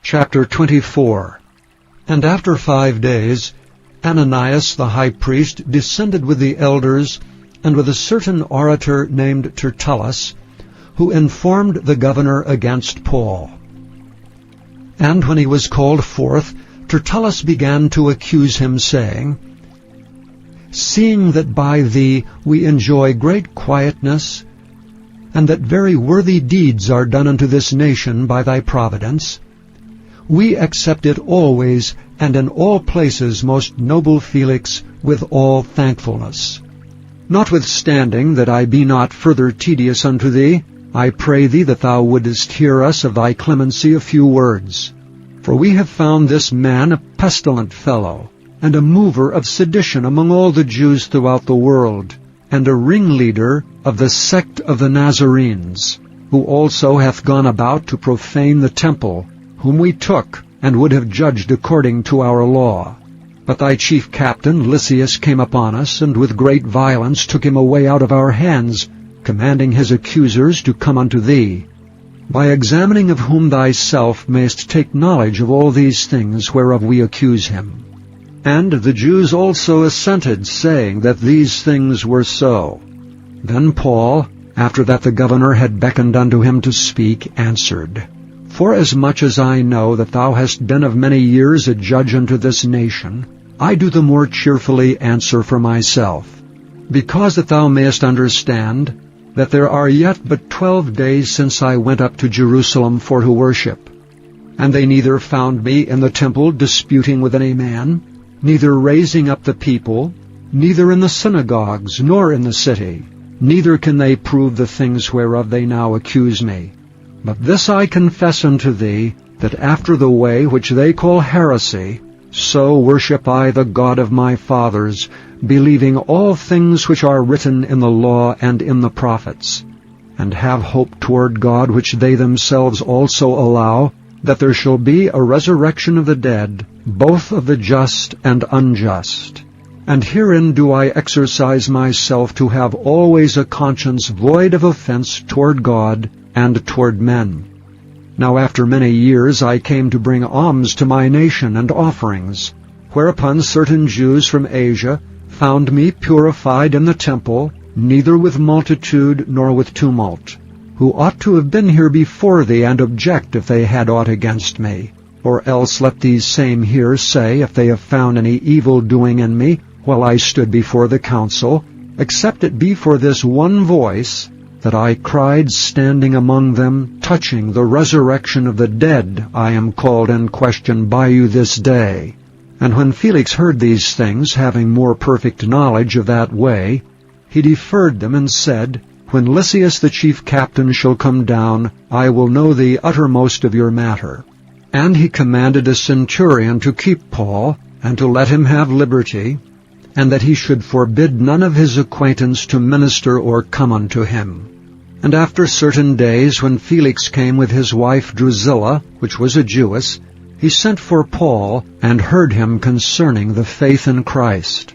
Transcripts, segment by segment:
Chapter 24. And after 5 days, Ananias the high priest descended with the elders and with a certain orator named Tertullus, who informed the governor against Paul. And when he was called forth, Tertullus began to accuse him, saying, Seeing that by thee we enjoy great quietness, and that very worthy deeds are done unto this nation by thy providence, we accept it always and in all places, most noble Felix, with all thankfulness. Notwithstanding that I be not further tedious unto thee, I pray thee that thou wouldest hear us of thy clemency a few words. For we have found this man a pestilent fellow, and a mover of sedition among all the Jews throughout the world, and a ringleader of the sect of the Nazarenes, who also hath gone about to profane the temple, whom we took, and would have judged according to our law. But thy chief captain Lysias came upon us, and with great violence took him away out of our hands, commanding his accusers to come unto thee, by examining of whom thyself mayst take knowledge of all these things whereof we accuse him. And the Jews also assented, saying that these things were so. Then Paul, after that the governor had beckoned unto him to speak, answered, Forasmuch as I know that thou hast been of many years a judge unto this nation, I do the more cheerfully answer for myself, because that thou mayest understand that there are yet but 12 days since I went up to Jerusalem for to worship. And they neither found me in the temple disputing with any man, neither raising up the people, neither in the synagogues, nor in the city, neither can they prove the things whereof they now accuse me. But this I confess unto thee, that after the way which they call heresy, so worship I the God of my fathers, believing all things which are written in the law and in the prophets, and have hope toward God which they themselves also allow, that there shall be a resurrection of the dead, both of the just and unjust. And herein do I exercise myself to have always a conscience void of offense toward God and toward men. Now after many years I came to bring alms to my nation and offerings, whereupon certain Jews from Asia found me purified in the temple, neither with multitude nor with tumult, who ought to have been here before thee and object if they had aught against me. Or else let these same here say, if they have found any evil doing in me while I stood before the council, except it be for this one voice, that I cried standing among them, touching the resurrection of the dead, I am called in question by you this day. And when Felix heard these things, having more perfect knowledge of that way, he deferred them and said, When Lysias the chief captain shall come down, I will know the uttermost of your matter. And he commanded a centurion to keep Paul, and to let him have liberty, and that he should forbid none of his acquaintance to minister or come unto him. And after certain days, when Felix came with his wife Drusilla, which was a Jewess, he sent for Paul, and heard him concerning the faith in Christ.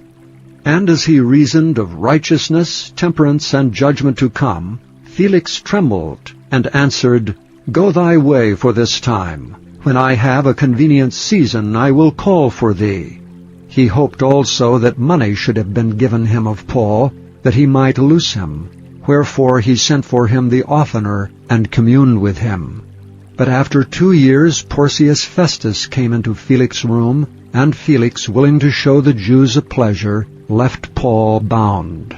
And as he reasoned of righteousness, temperance, and judgment to come, Felix trembled, and answered, Go thy way for this time. When I have a convenient season, I will call for thee. He hoped also that money should have been given him of Paul, that he might loose him. Wherefore he sent for him the oftener, and communed with him. But after 2 years Porcius Festus came into Felix's room, and Felix, willing to show the Jews a pleasure, left Paul bound.